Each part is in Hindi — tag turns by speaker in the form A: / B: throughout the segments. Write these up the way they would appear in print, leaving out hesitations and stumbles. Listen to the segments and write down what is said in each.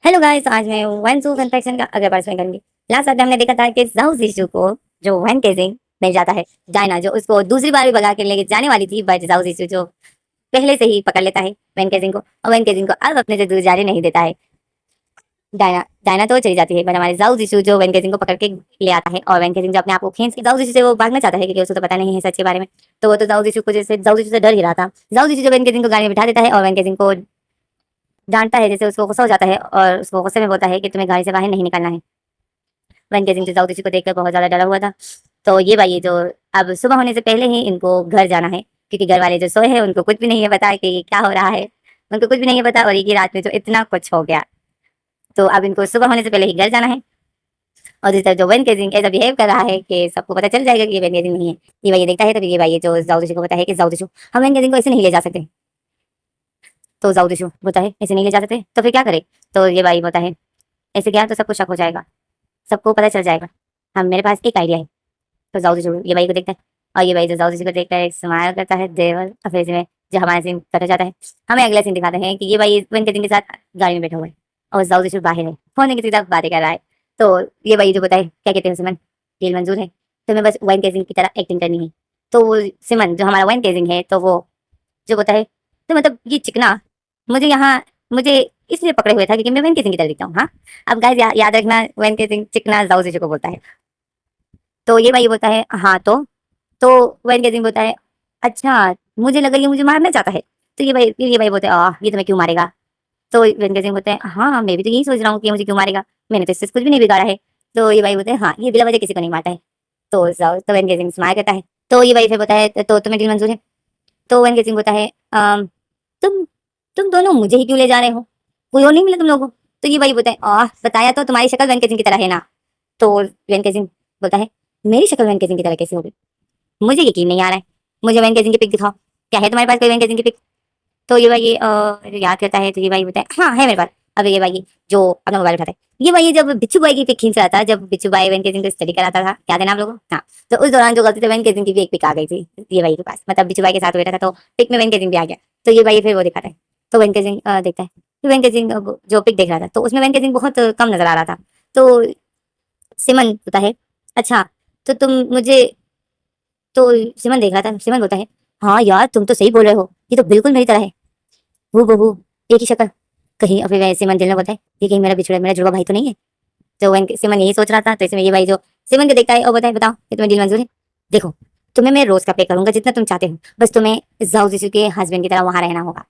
A: हेलो गाइस, आज मैं वन टू कन्फेक्शन का अगले पार्ट में करूंगी। लास्ट टाइम हमने देखा था कि जाओ जीशु को जो वन केजिंग मिल जाता है, डायना जो उसको दूसरी बार भी भगा के लेके जाने वाली थी, बट जाओ जीशु जो पहले से ही पकड़ लेता है वन केजिंग को, और वन केजिंग को अब अपने से दूर जाने नहीं देता है। डायना डायना तो चली जाती है, बट हमारे जाओ जीशु जो वन केजिंग को पकड़ के ले आता है, और वन केजिंग जो अपने आप को खींच के जाओ जीशु से वो भागना चाहता है, क्योंकि उसको तो पता नहीं है सच के बारे में। तो वो तो जाओ जीशु को जैसे जाओ जीशु से डर ही रहा था। जाओ जीशु जो वन केजिंग को गाड़ी में बिठा देता है और वन केजिंग को डांटता है, जैसे उसको गुस्सा हो जाता है और उसको गुस्से में बोलता है कि तुम्हें गाड़ी से बाहर नहीं निकलना है। वन केजिंग जाओ किसी को देखकर बहुत ज्यादा डरा हुआ था। तो ये भाई जो अब सुबह होने से पहले ही इनको घर जाना है, क्योंकि घर वाले जो सोए हैं उनको कुछ भी नहीं है पता कि क्या हो रहा है। उनको कुछ भी नहीं है पता, और एक ही रात में जो इतना कुछ हो गया। तो अब इनको सुबह होने से पहले ही घर जाना है। और जिस तरह जो वन केजिंग ऐसा बिहेव कर रहा है कि सबको पता चल जाएगा कि ये वन केजिंग नहीं है। ये भाई ये देखता है, तो ये भाई जो जाओ को पता है कि जाओ हम वन केजिंग को ऐसे नहीं ले जा सकते। तो जाओ बोलता है ऐसे नहीं ले जा सकते तो फिर क्या करे। तो ये भाई बोलता है ऐसे क्या, तो सबको शक हो जाएगा, सबको पता चल जाएगा। हम मेरे पास एक आइडिया है। तो जाओ ये भाई को देखता है, और ये भाई जो जाओ को देखता है स्माइल करता है देवर। और फिर इसमें जो हमारा सीन कटा जाता है, हमें अगला सीन दिखाते हैं कि ये भाई वन केजिंग के साथ गाड़ी में बैठा हुआ है, और जाओ बाहर है, फोन किसी तरफ बातें कर रहा है। तो ये भाई जो बताए क्या कहते हैं, सुमन डील मंजूर है, तुम्हें बस वन केजिंग की तरह एक्टिंग करनी है। तो वो सिमन जो हमारा वन केजिंग है, तो वो जो बताए तो मतलब ये चिकना मुझे यहाँ मुझे इसलिए पकड़े हुए था क्योंकि मैं वन केजिंग की तरह दिखता हूँ। हाँ, अब गाइस याद रखना, वन केजिंग चिकना जाओ को बोलता है। तो ये भाई बोलता है हाँ, तो वन केजिंग बोलता है अच्छा, मुझे लगा ये मुझे मारना चाहता है। तो ये भाई बोलते हैं ये तुम्हें क्यों मारेगा। तो वन केजिंग बोलते हैं हाँ, मैं भी तो यही सोच रहा हूँ कि ये मुझे क्यों मारेगा, मैंने तो इससे कुछ भी नहीं बिगाड़ा है। तो ये भाई बोलते हैं हाँ, ये बिला वजह किसी को नहीं मारता है। तो वन केजिंग स्माइल करता है। तो ये भाई फिर बोलता है तो तुम्हें डील मंजूर है। तो वन केजिंग बोलता है तुम तुम दोनों मुझे ही क्यों ले जा रहे हो, कोई और नहीं मिला तुम लोगों को। तो ये भाई बोलता है बताया तो तुम्हारी शक्ल वन केजिंग की तरह है ना। तो वन केजिंग बोलता है मेरी शक्ल वन केजिंग की तरह कैसे होगी, मुझे यकीन नहीं आ रहा है, मुझे वैन केजिंग की पिक दिखाओ, क्या है तुम्हारे पास कोई वैन केजिंग की पिक। तो ये भाई याद करता है, तो ये भाई बताए हाँ है मेरे पास। अब ये भाई जो अपना मोबाइल उठाता है, ये भाई जब बिच्छू भाई की पिक खींच रहा था, जब बिच्छू भाई वैन केजिंग को स्टडी कराता था, क्या देना आप लोगों को। हाँ, तो उस दौरान जो गलती से वैन केजिंग की भी एक पिक आ गई थी ये भाई के पास, मतलब बिच्छू भाई के साथ बैठा था, तो पिक में वैन केजिंग भी आ गया। तो ये भाई फिर वो दिखाता है, तो वैन केजिंग देखता है, तो वैन केजिंग जो पिक देख रहा था, तो उसमें वैन केजिंग बहुत कम नजर आ रहा था। तो सिमन होता है अच्छा, तो तुम मुझे तो सिमन देख रहा था, सिमन बोलता है हाँ यार तुम तो सही बोल रहे हो, ये तो बिल्कुल मेरी तरह है, वो बहू एक ही शक्ल। कहीं और फिर सिमन दिल में बोलता है ये कहीं मेरा बिछड़ा मेरा जुड़वा भाई तो नहीं है। तो सिमन यही सोच रहा था, तो इसमें ये भाई जो सिमन को देखता है और बोलता है बताओ कि तुम्हें डील मंजूर है। देखो, तुम्हें मैं रोज का पे करूंगा जितना तुम चाहते हो, बस तुम्हें जाओ जिसू के हस्बैंड की तरह वहां रहना होगा।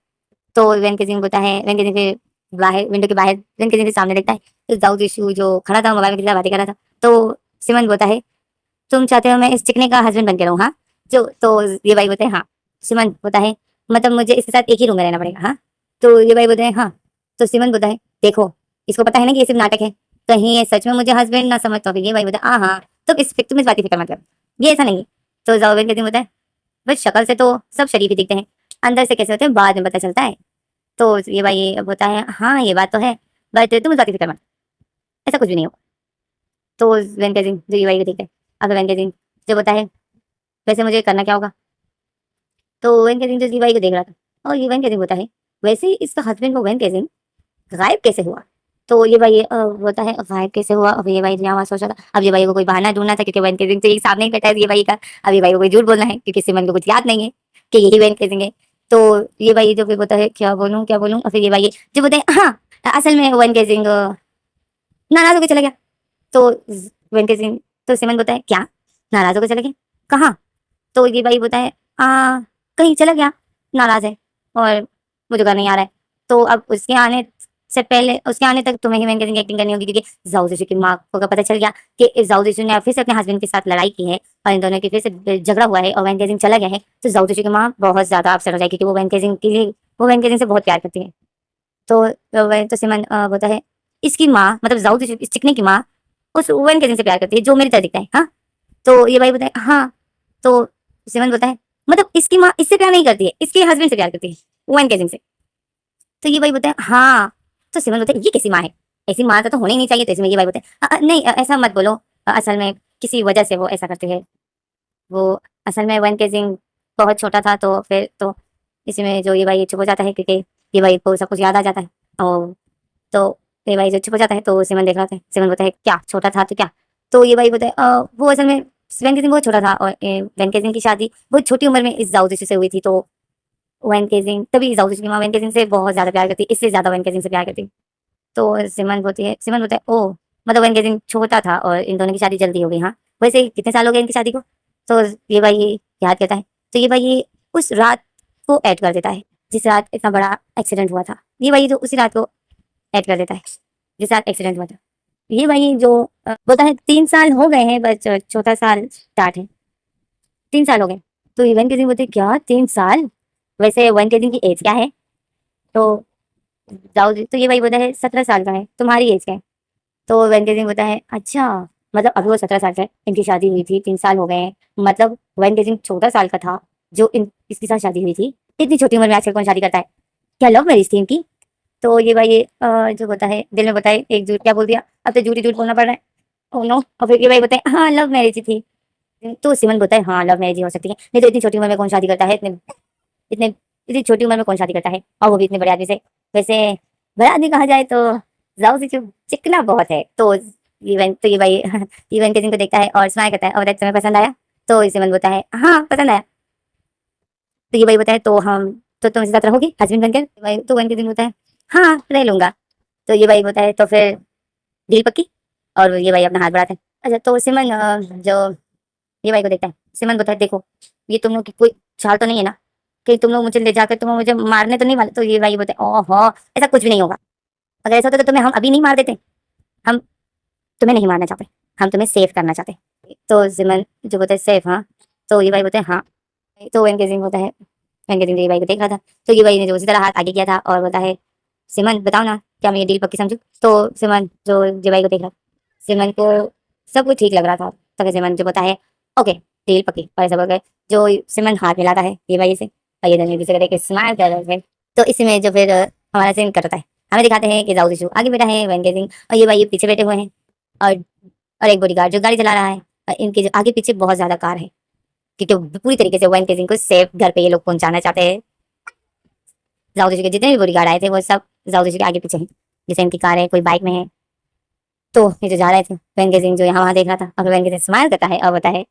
A: तो वेन के सिंह बोलता है, वेन के सिंह फिर बाहर विंडो के बाहर वेन के सिंह के सामने देखता है, तो जाओ जिसू जो खड़ा था मोबाइल में किसी से बातें कर रहा था। तो सिमन बोलता है तुम चाहते हो मैं इस चिकने का हस्बैंड बन के रहूं, हाँ। जो तो ये भाई बोलते हैं हाँ। सिमन बोलता है मतलब मुझे इसके साथ एक ही रूम में रहना पड़ेगा, हाँ। तो ये भाई बोलते हैं हाँ। तो सिमन बोलता है देखो, इसको पता है ना कि ये सिर्फ नाटक है, कहीं ये सच में मुझे हस्बैंड ना समझ। तो फिर ये भाई बोलता है हाँ हाँ, तुम इस बात की फिक्र मत करो, ये ऐसा नहीं है। तो जावेद के दिन बोलता है बस शक्ल से तो सब शरीफ ही दिखते हैं, अंदर से कैसे होते हैं बाद में पता चलता है। तो ये भाई ये बोलता है हाँ ये बात तो है, बट तुम इस बात की फिक्र मत, ऐसा कुछ भी नहीं हो। तो वेंकटेजिंग जो ये भाई को देखते हैं, अब वेंकटेजिंग जो बोलता है वैसे मुझे करना क्या होगा। तो वेन केजिंग जो जीवाई को देख रहा था, और ये वेन केजिंग होता है वैसे ही इसका हस्बैंड को वेन केजिंग गायब कैसे हुआ। तो ये भाई होता है गायब कैसे हुआ। अब ये भाई यहाँ सोच रहा था, अब ये भाई को कोई बहाना ढूंढना था क्योंकि वेन केजिंग तो एक सामने ही बैठा है ये भाई का। अब ये भाई को कोई झूठ बोलना है क्योंकि सिमन को कुछ याद नहीं है कि यही वेन केजिंग है। तो ये भाई जो फिर बोलता है क्या बोलूँ, और फिर ये भाई जो बोलते हैं हाँ असल में वेन केजिंग नाराज होकर चला गया। तो वेन केजिंग तो सिमन बोलता है क्या, नाराज होकर चला गया कहाँ। तो ये भाई बोलता है आ कहीं चला गया, नाराज है और मुझे घर नहीं आ रहा है। तो अब उसके आने से पहले, उसके आने तक तुम्हें ही मैंने एक्टिंग करनी होगी, क्योंकि जाओ जीशु की माँ को पता चल गया कि जाओ जीशु ने फिर से अपने हस्बैंड के साथ लड़ाई की है और इन दोनों की फिर से झगड़ा हुआ है और वैन केजिंग चला गया है। तो जाओ जीशु की माँ बहुत ज्यादा अपसेट हो जाएगी क्योंकि वो वैन केजिंग से बहुत प्यार करती है। तो तो सिमन बोलता है इसकी माँ मतलब जाओ जीशु इस चिकने की माँ उस वैन केजिंग से प्यार करती है जो मेरी तरह दिखता है, हाँ। तो ये भाई बोलता है हाँ। तो सिमन बोलता है मतलब इसकी माँ इससे प्यार नहीं करती है, इसके हस्बैंड से प्यार करती है, वो एनकेजिंग से। तो ये भाई बोलता है हाँ। तो सिमन बोलता है ये कैसी माँ है, ऐसी माँ तो होनी ही नहीं चाहिए। तो इसमें ये भाई बोलते हैं नहीं ऐसा मत बोलो, असल में किसी वजह से वो ऐसा करती है। वो असल में वो एनकेजिंग बहुत छोटा था, तो फिर तो इसमें जो ये भाई चुप हो जाता है क्योंकि ये भाई को सब कुछ याद आ जाता है। और तो ये भाई जो चुप हो जाता है तो सिमन देख रहा था। सिमन बोलता है क्या छोटा था तो क्या? तो ये भाई बोलता है वो असल में वेन केजिंग बहुत छोटा था और वेन केजिंग की शादी बहुत छोटी उम्र में इस जाओ जिसू से हुई थी। तो वेन केजिंग तभी जाओ जिसू की माँ वेन केजिंग से बहुत ज्यादा प्यार करती, इससे ज्यादा वेन केजिंग से प्यार करती। तो सिमन बोलता है ओ मतलब वेन केजिंग छोटा था और इन दोनों की शादी जल्दी हो गई। हाँ वैसे कितने साल हो गए इनकी शादी को? तो ये भाई ये याद करता है। तो ये भाई ये उस रात को ऐड कर देता है जिस रात इतना बड़ा एक्सीडेंट हुआ था। ये भाई जो उसी रात को ऐड कर देता है जिस रात एक्सीडेंट हुआ था। ये भाई जो बोलता है 3 साल हो गए हैं बस चौथा साल स्टार्ट है। 3 साल हो गए। तो इवन के दिन बोलते क्या 3 साल? वैसे वन के दिन की एज क्या है? तो जाओ तो ये भाई बोलता है 17 साल का है। तुम्हारी एज क्या है? तो वन के दिन बोलता है अच्छा मतलब अभी वो 17 साल का है, इनकी शादी हुई थी 3 साल हो गए हैं। मतलब वन के दिन 14 साल का था जो इसके साथ शादी हुई थी। इतनी छोटी उम्र में आजकल कौन शादी करता है? क्या लव मैरिज थी इनकी? तो ये भाई ये जो होता है दिल में बताए एक झूठ क्या बोल दिया, अब तो झूठ ही झूठ बोलना पड़ रहा है। Oh no. और फिर ये भाई बताए हाँ लव मैरिज थी। तो सिमन बोलता है हाँ लव मैरिज हो सकती है, नहीं तो इतनी छोटी उम्र में कौन शादी करता है? इतने इतनी छोटी उम्र में कौन शादी करता है और वो भी इतने बड़े आदमी से? वैसे बड़ा आदमी कहा जाए तो जाओ से चिकना बहुत है। तो ये भाई इवन के दिन को देखता है और स्माइल करता है और तुम्हें पसंद आया? तो सिमन बोलता है हाँ पसंद आया। तो ये भाई बताए तो हम तो तुम इसके साथ रहोगी हस्बैंड बनकर? भाई तो वन के दिन बोलता है हाँ रह लूंगा। तो ये भाई बोलता है तो फिर डील पक्की? और ये भाई अपना हाथ बढ़ाता है। अच्छा तो सिमन जो ये भाई को देखता है। सिमन बोलता है देखो ये तुम लोग की कोई चाल तो नहीं है ना कि तुम लोग मुझे ले जाकर तुम मुझे मारने तो नहीं वाले? तो ये भाई बोलते हैं ओहो ऐसा कुछ भी नहीं होगा। अगर ऐसा होता तो तुम्हें हम अभी नहीं मार देते। हम तुम्हें नहीं मारना चाहते, हम तुम्हें सेव करना चाहते। तो सिमन जो बोलते हैं सेफ हाँ? तो ये भाई बोलते हैं हाँ। तो एंगेजिंग होता है। एंगेजिंग ये भाई को देख रहा था। तो ये भाई ने जो उसी तरह हाथ आगे किया था और बोलता है सिमन बताओ ना क्या मैं ये डील पक्की समझू? तो सिमन जो ये भाई को देख रहा, सिमन को सब कुछ ठीक लग रहा था। तो फिर सिमन जो बोलता है ओके डील पक्की और सब हो गए। जो सिमन हाथ मिलाता है ये भाई से और ये दोनों एक दूसरे को देख के स्माइल कर रहे थे। तो इसमें जो फिर हमारा सीन कट होता है। हमें दिखाते हैं कि जाओ दिशु आगे बैठा है एंगेजिंग और ये भाई ये पीछे बैठे हुए हैं। और और एक बॉडीगार्ड जो गाड़ी चला रहा है और इनके जो आगे पीछे बहुत ज्यादा कार है क्योंकि वो पूरी तरीके से वन केजिंग को सेफ घर पे ये लोग पहुंचाना चाहते हैं। जाओ दिशु के जितने भी बॉडीगार्ड आए थे वो सब जाओ दिशु के आगे पीछे हैं। जैसे इनकी कार है कोई बाइक में है। तो ये जो जा रहे थे वेंगे सिंह जो यहाँ वहां देख रहा था और वेंगे सिंह स्माइल करता है और बताए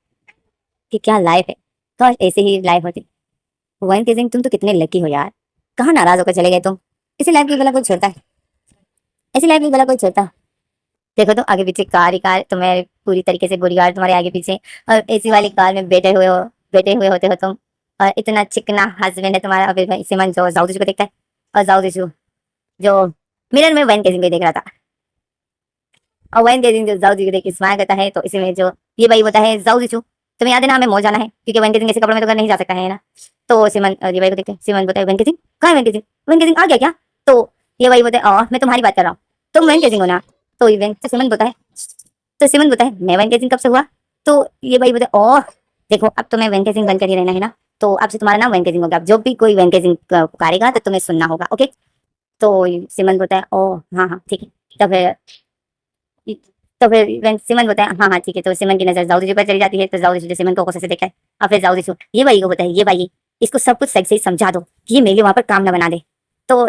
A: कि क्या लाइफ है, काश ऐसे ही लाइफ होती। वेंगे सिंह तुम तो कितने लकी हो यार, कहाँ नाराज होकर चले गए तुम? इसी लाइफ की भला कोई छोड़ता है? ऐसी लाइफ की भला कोई छोड़ता? देखो तो आगे पीछे कार ही कार, तुम्हें पूरी तरीके से बुरी कार तुम्हारे आगे पीछे और एसी वाली कार में बैठे हुए होते हो तुम। और इतना चिकना हस्बैंड है तुम्हारा। अभी भाई सिमन जो जाओ दिशु को देखता है और जाओ दिशु जो मिरर में वेंगे सिंह को देख रहा था और वैन के दिन जो जाऊ जी को देख के स्माइल करता है। तो इसी में जो ये भाई बोलता है जाऊ जीचू तुम्हें याद है ना हमें मॉल जाना है क्योंकि वैन के दिन ऐसे कपड़े में तो घर नहीं जा सकता है ना। तो सिमन ये भाई को देखते हैं। सिमन बोलता है वैन के दिन कहाँ है? वैन के दिन आ गया क्या? तो ये भाई बोलते हैं मैं तुम्हारी बात कर रहा हूँ, तुम वैन के दिन हो ना? तो ये वैन तो सिमन बोलता है मैं वैन के दिन कब से हुआ? तो ये भाई बोलते ओह देखो अब तुम्हें वैन के दिन बनकर ही रहना है ना, तो अब से तुम्हारा नाम वैन के दिन होगा। अब जो भी कोई वैन के दिन पुकारेगा तो तुम्हें सुनना होगा ओके? तो सिमन बोलता है ओह हाँ हाँ ठीक है। तो फिर सिमन बोलता है हाँ हाँ ठीक है। तो सिमन की नजर जाऊदी जी पर चली जाती है। तो जाऊदी जी सिमन को गुस्से से देखा है और फिर जाऊदी ये भाई को बोलता है ये भाई इसको सब कुछ सही सही समझा दो कि ये मेरे लिए वहां पर काम ना बना दे। तो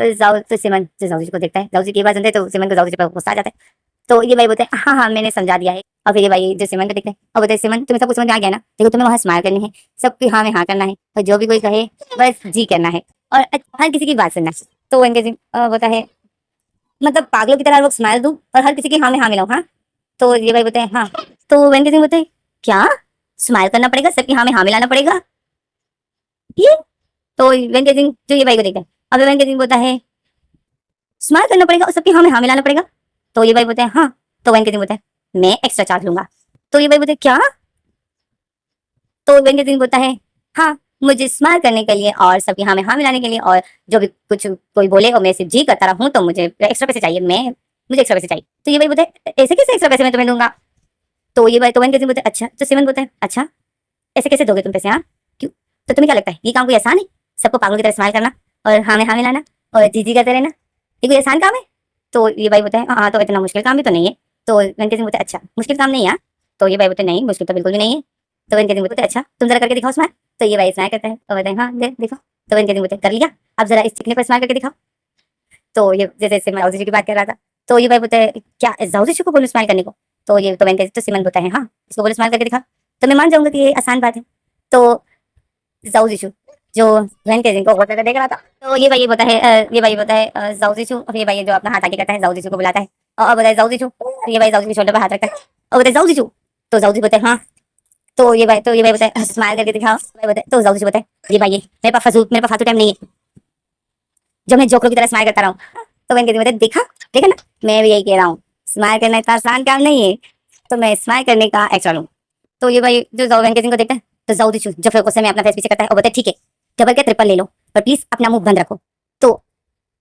A: सिमन जाऊदी जी को देखता है। जाऊदी जी की बात सुनते हैं तो सिमन को जाऊदी जी पर गुस्सा आ जाता है। तो ये भाई बोलते हैं हाँ हाँ मैंने समझा दिया है। और फिर ये भाई जो सिमन को देखते हैं और बोलते हैं सिमन तुम्हें सब कुछ समझ में आ गया ना? देखो तुम्हें वहां स्माइल करनी है, सबकी हाँ में हाँ करना है और जो भी कोई कहे बस जी करना है और हर किसी की बात सुनना है। तो वो इनके बोलता है मतलब पागलों की तरह लोग स्माइल दूं और हर किसी की हाँ में हाँ मिलाऊं हाँ? तो ये भाई बोलते हैं हाँ। तो वेंकट सिंह बोलते हैं क्या स्माइल करना पड़ेगा, सबकी हाँ में हाँ मिलाना पड़ेगा ये? तो वेंकट सिंह जो ये भाई को देखता है अब वेंकट सिंह बोलता है स्माइल करना पड़ेगा और सबकी हाँ में हाँ मिलाना पड़ेगा। तो ये भाई बोलते हैं हाँ। तो वेंकट सिंह बोलता है मैं एक्स्ट्रा चार्ज लूंगा। तो ये भाई बोलते हैं क्या? तो वेंकट सिंह बोलता है हाँ मुझे स्माइल करने के लिए और सबकी हाँ में हाँ मिलाने के लिए और जो भी कुछ कोई बोले और मैं सिर्फ जी करता रहूं तो मुझे एक्स्ट्रा पैसे चाहिए, मुझे एक्स्ट्रा पैसे चाहिए। तो ये भाई बोलते हैं ऐसे कैसे एक्स्ट्रा पैसे मैं तुम्हें दूंगा? तो ये भाई तो वेंकट सिंह बोलते हैं अच्छा। तो सिमन बोलता है अच्छा ऐसे कैसे दोगे तुम पैसे हाँ? क्यों? तो तुम्हें क्या लगता है ये काम कोई आसान है? सबको पागलों की तरह स्माइल करना और हाँ में हाँ मिलाना और जी जी करते रहना ये कोई आसान काम है? तो ये भाई बोलते हैं हाँ तो इतना मुश्किल काम भी तो नहीं है। तो वेंकट सिंह बोलते हैं अच्छा मुश्किल काम नहीं है हाँ? तो ये भाई बोलते हैं नहीं मुश्किल तो बिल्कुल भी नहीं है। तो वेंकट सिंह बोलते हैं अच्छा तुम जरा करके दिखाओ स्माइल। तो ये भाई स्माइल करता है और बोलते हैं हाँ देखो। तो वेंकट सिंह बोलते हैं कर लिया, अब जरा इस चिकने पर स्माइल करके दिखाओ। तो ये जैसे जैसे मैं जी की बात कर रहा था तो ये भाई बोलता है क्या जाओ जिशु को बोलो स्माइल करने को। तो ये तो मैंने तो सिमन बोलता है हाँ इसको बोलो स्माइल करके दिखा। तो मैं मान जाऊंगा कि ये आसान बात है। तो जाओ जिशु जो वैन के जिनको बहुत ज्यादा देख रहा था, तो ये भाई ये बोलता है ये भाई बोलता है जाओ जिशु। और ये भाई जो अपना हाथ आगे करता है जाओ जिशु को बुलाता है और बोलता है जाओ जिशु। ये भाई जाओ जिशु के शोल्डर पर हाथ रखता है और बोलता है जाओ जिशु। तो जाओ जिशु बोलता है हाँ। तो ये भाई बोलता है स्माइल करके दिखाओ। भाई बोलता है तो जाओ जिशु बोलता है ये भाई ये मेरे पास फालतू टाइम नहीं है जो मैं जोकरों की तरह स्माइल करता रहा हूँ। तो मैंने कहती देखा देखा ना, मैं भी यही कह रहा हूँ स्माइल करना इतना आसान काम नहीं है। तो मैं स्माइल करने का एक्स्ट्रा लूँ। तो ये भाई जो जाओ वैन को देखता है तो जाओ दिशु जो फिर गुस्से में अपना फेस पीछे करता है और बोलता है ठीक है डबल क्या ट्रिपल ले लो पर प्लीज अपना मुंह बंद रखो। तो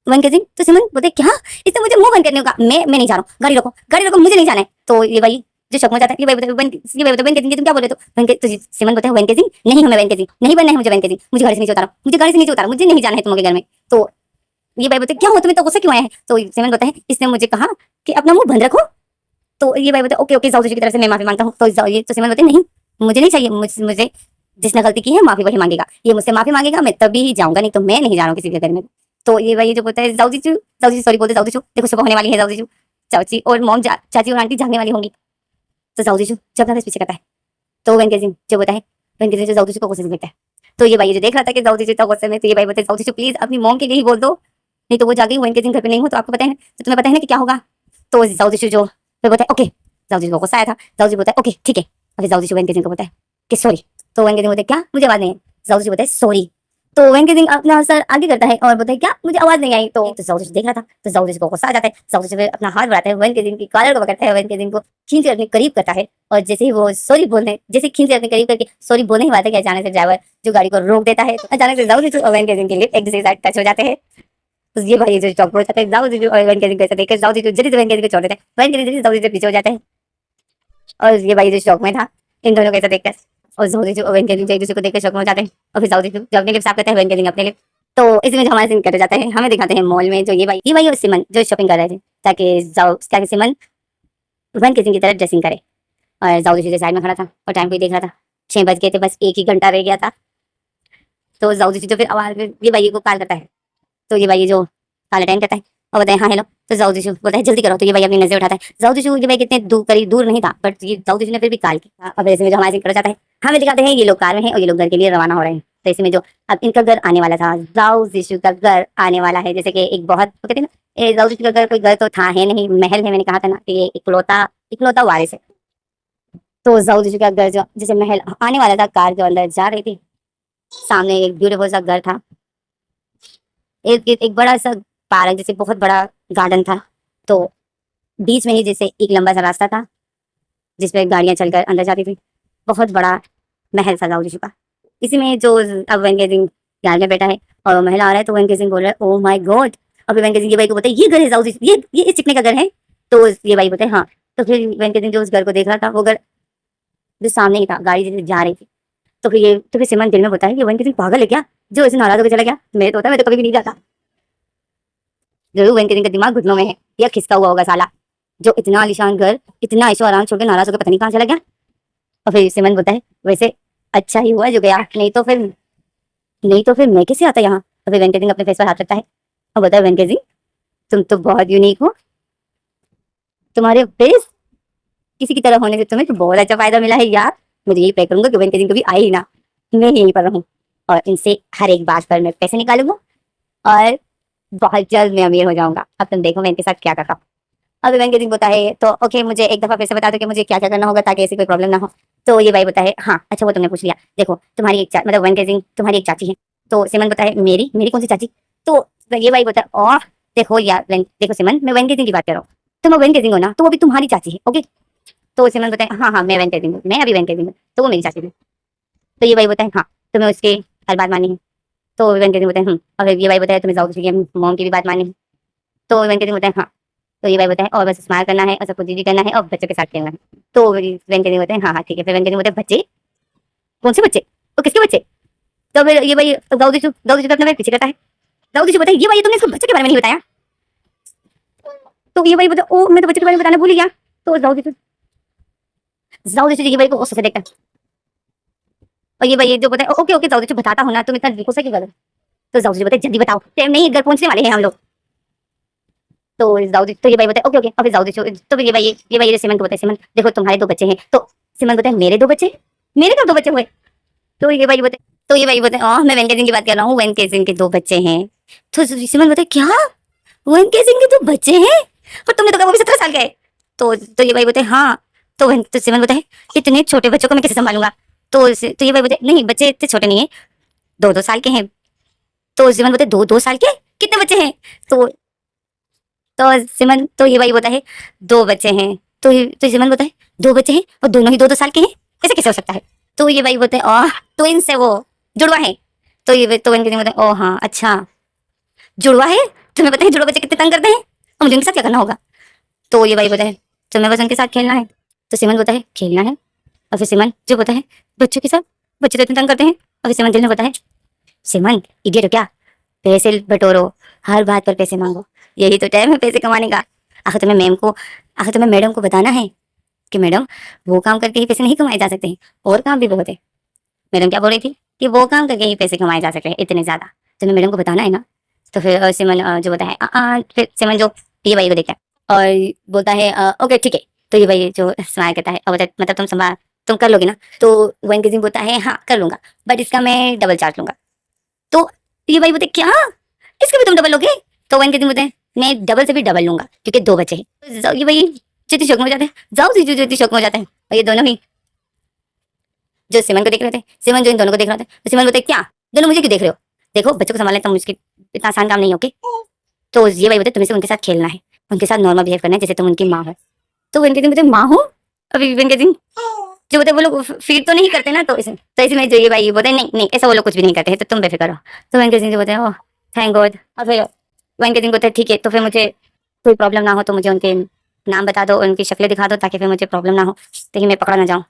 A: वन के सिंह तो सिमन बोलते क्या इसने मुझे मुंह बंद करने का, मैं नहीं जा रहा हूँ, गाड़ी रोको मुझे नहीं जाना है। तो ये भाई जो शक में जाता है ये भाई बोलते ये भाई बोलते वन के सिंह तुम क्या बोल रहे हो। वन के तो सिमन बोलते हैं वन के सिंह नहीं हूँ मैं वन के सिंह, नहीं बनना है मुझे वन के सिंह, मुझे गाड़ी से नीचे उतारो, मुझे गाड़ी से नीचे उतारो, मुझे नहीं जाना है तुम्हारे घर में। तो ये भाई बोलते क्या हो तुम्हें तो गुस्सा क्यों आया है। तो सिमन बोलता है इसने मुझे कहा कि अपना मुंह बंद रखो। तो ये भाई बोलते ओके ओके जाओ की तरफ से मैं माफी मांगता हूँ। तो ये तो सिमन बोलते नहीं मुझे नहीं चाहिए, मुझे जिसने गलती की है माफी वही मांगेगा, ये मुझसे माफी मांगेगा मैं तभी ही जाऊंगा, नहीं तो मैं नहीं जा रहा हूँ किसी के घर में। तो ये भाई जो बोलता है जाऊ जी सॉरी बोलते जाऊ जी देखो सुबह होने वाली है, जाऊ जी चाची और मॉम चाची और आंटी जागने वाली होंगी। तो जाऊ जी जब अपना पीछे करता है तो वेंकटेश सिंह जो बोलता है वेंकटेश सिंह जो जाऊ जी को गुस्से से देखता है। तो ये भाई जो देख रहा था कि जाऊ जी तो गुस्से में, तो ये भाई बोलते जाऊ जी प्लीज अपनी मॉम के लिए ही बोल दो, नहीं तो वो जागी वेंकटेश सिंह घर पे नहीं हो तो आपको पता है तो तुम्हें पता है ना कि क्या होगा। तो जाऊ जी जो फिर बोलता है ओके जाऊ जी को गुस्सा आया था, जाऊ जी बोलता है ओके ठीक है। और फिर जाऊ जी वेंकटेश सिंह को बोलता है कि सॉरी। तो वेंकटेश सिंह बोलते क्या मुझे आवाज नहीं है। जाऊ जी बोलता है सॉरी। तो वेंकटेश सिंह अपना सर आगे करता है और बोलता है क्या मुझे आवाज नहीं आई। तो जाऊ जी देख रहा था तो जाऊ जी को गुस्सा आ जाता है, जाऊ जी फिर अपना हाथ बढ़ाता है वेंकटेश सिंह की कॉलर को पकड़ता है, वेंकटेश सिंह को खींच कर अपने करीब करता है और जैसे ही वो सॉरी बोलने जैसे खींच कर अपने करीब करके सॉरी बोलने ही वाला कि अचानक से ड्राइवर जो गाड़ी को रोक देता है, तो अचानक से जाऊ जी और वेंकटेश सिंह के लिप एक दूसरे के साथ टच हो जाते हैं। तो ये भाई जो चौक पर जाता है जाऊ जी और वेंकटेश सिंह को ऐसा देखकर जाऊ जी जल्दी से वेंकटेश सिंह को छोड़ देता है, वेंकटेश सिंह जाऊ जी से पीछे हो जाता है। और ये भाई जो शौक में था इन दोनों को ऐसा देखकर, और जाऊ जी और वेंकटेश सिंह एक दूसरे को देखकर शौक में हो जाते हैं। और फिर जाऊ जी जो अपने लिप साफ करता है वेंकटेश सिंह अपने लिप। तो इसमें जो हमारा सीन कट जाता है हमें दिखाते हैं मॉल में जो ये भाई और सिमन जो शॉपिंग कर रहे थे ताकि सिमन वेंकटेश सिंह की तरह ड्रेसिंग करे। और जाऊ जी साइड में खड़ा था और टाइम को ही देख रहा था, 6 बज गए थे, बस एक ही घंटा रह गया था। तो जाऊ जी जो फिर आवाज में ये भाई को कॉल करता है, तो ये भाई जो कॉल अटेंड करता है और बताए हाँ हेलो। तो जाऊ जी बोलता है जल्दी करो। तो ये भाई अपनी नजर उठाता है, जाऊ जी ये भाई कितने दूर करीब दूर नहीं था बट ये जाऊ जी ने फिर भी कॉल किया। अब इसमें जो हमारे सीन कट जाता है हमें दिखाते हैं ये लोग कार में हैं और ये लोग घर के लिए रवाना हो रहे हैं। तो इसमें जो अब इनका घर आने वाला था, जाऊ जी का घर आने वाला है, जैसे कि एक बहुत कहते हैं ना जाऊ जी का घर कोई घर तो था है नहीं, महल है, मैंने कहा था ना कि ये इकलौता इकलौता वारिस है। तो जाऊ जी का घर जो जैसे महल आने वाला था, कार जो अंदर जा रही थी, सामने एक ब्यूटीफुल सा घर था, एक बड़ा सा पार्क जैसे बहुत बड़ा गार्डन था। तो बीच में ही जैसे एक लंबा सा रास्ता था जिसपे गाड़ियां चलकर अंदर जाती थी, बहुत बड़ा महल था जाऊ जी का। इसी में जो अब वेंकटेश सिंह कार में बैठा है और वो महिला आ रहा है, तो वेंकटेश सिंह बोल रहा है ओ माय गॉड। अब वेंकटेश सिंह ये भाई को बोलते हैं ये घर है जाऊ जी, ये इस चिकने का घर है। तो ये भाई बोलते हैं हाँ। तो फिर वेंकटेश सिंह जो उस घर को देख रहा था वो घर जो सामने ही था, गाड़ी जैसे जा रही थी। तो फिर सिमन दिल में बोलता है कि वेंकटेश सिंह पागल है क्या जो ऐसे नाराज होकर चला गया, मेरे तो होता मैं तो कभी भी नहीं जाता। जरूर वेंकटेश सिंह का दिमाग घुटनों में है या खिसका हुआ होगा साला, जो इतना आलीशान घर इतना ऐशो आराम छोड़ के नाराज होकर पता नहीं कहाँ चला गया। और फिर सिमन बोलता है वैसे अच्छा ही हुआ जो गया, नहीं तो फिर मैं कैसे आता यहाँ। और फिर वेंकटेश सिंह अपने फेस पर हाथ रखता है और बोलता है वेंकटेश सिंह तुम तो बहुत यूनिक हो, तुम्हारे फेस किसी की तरह होने से तुम्हें तो बहुत अच्छा फायदा मिला है यार। मुझे यही प्रे करूंगा कि वेंकटेश सिंह कभी आए ही ना, मैं यहीं पर रहूं और इनसे हर एक बात पर मैं पैसे निकालूंगा और बहुत जल्द मैं अमीर हो जाऊंगा। अब तुम देखो मैं इनके साथ क्या करता हूँ। अब वेंकटेश सिंह बोलता है तो ओके मुझे एक दफा फिर से बता दो कि मुझे क्या क्या करना होगा ताकि ऐसी कोई प्रॉब्लम ना हो। तो ये भाई बताए हाँ अच्छा वो तुमने पूछ लिया, देखो तुम्हारी मतलब वेंकटेश सिंह तुम्हारी एक चाची है। तो सिमन बताए मेरी मेरी कौन सी चाची। तो ये भाई बताए और देखो यार देखो सिमन मैं वेंकटेश सिंह की बात कर रहा हूँ, तुम वेंकटेश सिंह हो ना तो वो भी तुम्हारी चाची है ओके। तो सिमन बताए हाँ हाँ मैं वेंकटेश सिंह हूँ, मैं अभी वेंकटेश सिंह हूँ तो वो मेरी चाची है। तो ये भाई बताए हाँ तुम्हें उसके हर बात मानी है। तो वेंकटेश सिंह बताए और फिर ये भाई बताए तुम्हें जाओ मॉम की भी बात मानी है। तो वेंकटेश सिंह बताए हाँ। तो ये भाई बताए और बस स्माइल करना है और सबको दीदी करना है और बच्चों के साथ खेलना है। तो वेंकटेश सिंह बताए हाँ हाँ ठीक है। फिर वेंकटेश सिंह बताए बच्चे कौन से बच्चे, तो किसके बच्चे। तो फिर ये भाई दाऊदी तो अपने भाई पीछे करता है, दाऊदी बताए ये भाई तुमने इसको बच्चे के बारे में नहीं बताया। तो ये भाई बताए ओ मैं तो बच्चे के बारे में बताना भूल ही गया। तो दाऊदी ये भाई को गुस्से से देखता है और ये भाई जो बताए ओके ओके दाऊदी बताता हूँ ना, तुम इतना गुस्सा क्यों कर रहे हो। तो दाऊदी बताए जल्दी बताओ टाइम नहीं, घर पहुंचने वाले हैं हम लोग। तो दाऊद तो ये भाई बताए ओके ओके अभी दाऊद तो फिर ये भाई सिमन को बताए सिमन देखो तुम्हारे 2 बच्चे हैं। तो सिमन बताए मेरे 2 बच्चे? मेरे कब 2 बच्चे हुए? तो ये भाई बताए मैं वेंकटेश सिंह की बात कर रहा हूँ, वेंकटेश सिंह के 2 बच्चे हैं। तो सिमन बताए क्या वेंकटेश सिंह के 2 बच्चे हैं? और तुमने तो कहा वो भी 17 साल का है। तो ये भाई बताए हाँ। तो सिमन बताए इतने छोटे बच्चों को मैं कैसे संभालूंगा? तो ये भाई बताए नहीं बच्चे इतने छोटे नहीं है, 2-2 साल के हैं। तो सिमन बताए 2-2 साल के कितने बच्चे हैं? तो तो ये भाई बोलता है 2 बच्चे हैं। तो सिमन बोलता है 2 बच्चे हैं और दोनों ही 2-2 साल के हैं, ऐसे कैसे हो सकता है? तो ये भाई बोलते हैं ओह ट्विंस है वो, जुड़वा है। तो इनके बोलते हैं ओह हाँ अच्छा जुड़वा है। तुम्हें पता है जुड़वा बच्चे कितने तंग करते हैं और मुझे उनके साथ क्या करना होगा? तो ये भाई बोलता है तुम्हें बस उनके साथ खेलना है। तो सिमन बोलता है खेलना है। और फिर सिमन जो बोलता है बच्चों के साथ, बच्चे तो इतने तंग करते हैं। और फिर सिमन दिल में बोलता है सिमन इडियट हो क्या, पैसे बटोरो, हर बात पर पैसे मांगो, यही तो टाइम है पैसे कमाने का। आखिर तुम्हें मैडम को बताना है कि मैडम वो काम करके ही पैसे नहीं कमाए जा सकते हैं, और काम भी बहुत है। मैडम क्या बोल रही थी कि वो काम करके ही पैसे कमाए जा सकते हैं इतने ज्यादा, तुम्हें मैडम को बताना है ना। तो फिर सिमन जो बोलता है फिर सिमन जो ये भाई को देखता है और बोलता है ओके ठीक है। तो ये भाई जो स्माइल करता है और बोलता है मतलब तुम कर लोगे ना? तो वो इंग्रेजी बोलता है हाँ कर लूंगा, बट इसका मैं डबल चार्ज लूंगा। तो ये भाई बोलते क्या इसके भी तुम डबल लोगे? तो वो इनके बोलते हैं मैं डबल से भी डबल लूंगा क्योंकि 2 बच्चे हैं। तो ये भाई ज्योति शौक में हो जाते हैं, जाओ ज्योति शौक में हो जाते हैं। और ये दोनों ही जो सिमन को देख रहे थे, सिमन जो इन दोनों को देख रहा था, तो सिमन बोलते क्या दोनों मुझे क्यों देख रहे हो? देखो बच्चों को संभालना तो मुश्किल इतना आसान काम नहीं है ओके। तो ये भाई बोलते तुम्हें से उनके साथ खेलना है, उनके साथ नॉर्मल बिहेव करना है जैसे तुम उनकी माँ हो। तो वो इनके बोलते माँ हूँ? अभी इनके दिन जो बोलते वो लोग फीड तो नहीं करते ना, तो इसमें जो ये भाई बोलते नहीं नहीं ऐसा वो लोग कुछ भी नहीं करते हैं, तो तुम बेफिक्र रहो। तो इनके दिन जो बोलते हैं ओह थैंक गॉड। और फिर वो इनके दिन बोलते हैं ठीक है तो फिर मुझे कोई प्रॉब्लम ना हो तो मुझे उनके नाम बता दो, उनकी शक्लें दिखा दो ताकि फिर मुझे प्रॉब्लम ना हो, ताकि मैं पकड़ा ना जाऊँ।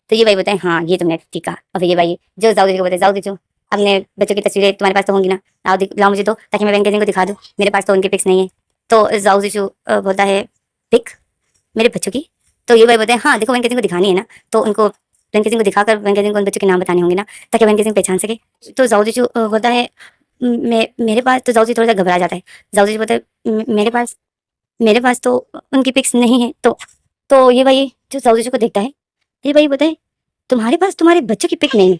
A: तो ये भाई बोलते हैं हाँ ये तुमने ठीक कहा। और फिर ये भाई जो जाओ दीदी को बोलते हैं जाओ दीदी अपने बच्चों की तस्वीरें तुम्हारे पास तो होंगी ना, लाओ मुझे दो ताकि मैं वेंकटेश को दिखा दूँ, मेरे पास तो उनकी पिक्स नहीं है। तो जाओ जीशु बोलता है पिक मेरे बच्चों की? तो ये भाई बोलते हैं हाँ देखो वेंकटेश को दिखानी है ना, तो उनको वेंकटेश को दिखाकर वेंकटेश को उन बच्चों के नाम बताने होंगे ना ताकि वेंकटेश पहचान सके। तो जाओ जीशु बोलता है मेरे पास तो जाओ जी थोड़ा सा घबरा जाता है। जाओ जी बोलते हैं मेरे पास तो उनकी पिक्स नहीं है। तो ये भाई जो जाओ जीशु को देखता है, ये भाई बोलता है तुम्हारे पास तुम्हारे बच्चों की पिक नहीं है,